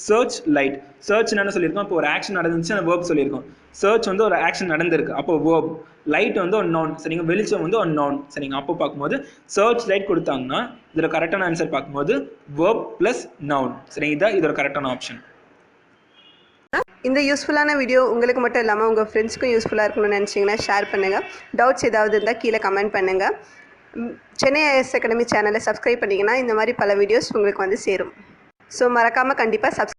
church light. Church என்ன சொல்லியிருக்கோம்? இப்போ ஒரு ஆக்ஷன் நடந்துச்சு, அந்த வேர்ப் சொல்லியிருக்கோம். சர்ச் வந்து ஒரு ஆக்ஷன் நடந்திருக்கு, அப்போ வேர்ப். லைட் வந்து ஒரு நவுன், சரிங்க. வெளிச்சம் வந்து ஒரு நவுன், சரிங்க. அப்போ பார்க்கும்போது சர்ச் லைட் கொடுத்தாங்கன்னா இதோட கரெக்டான ஆன்சர் பார்க்கும்போது வேர்ப் ப்ளஸ் நவுன், சரிங்க. இதான் இதோட கரெக்டான ஆப்ஷன். இந்த யூஸ்ஃபுல்லான வீடியோ உங்களுக்கு மட்டும் இல்லாமல் உங்கள் ஃப்ரெண்ட்ஸ்க்கும் யூஸ்ஃபுல்லாக இருக்கணும்னு நினச்சிங்கன்னா ஷேர் பண்ணுங்கள். டவுட்ஸ் ஏதாவது இருந்தால் கீழே கமெண்ட் பண்ணுங்கள். சென்னை ஐஏஎஸ் அகாடமி சேனலை சப்ஸ்கிரைப் பண்ணிங்கன்னா இந்த மாதிரி பல வீடியோஸ் உங்களுக்கு வந்து சேரும். ஸோ மறக்காமல் கண்டிப்பாக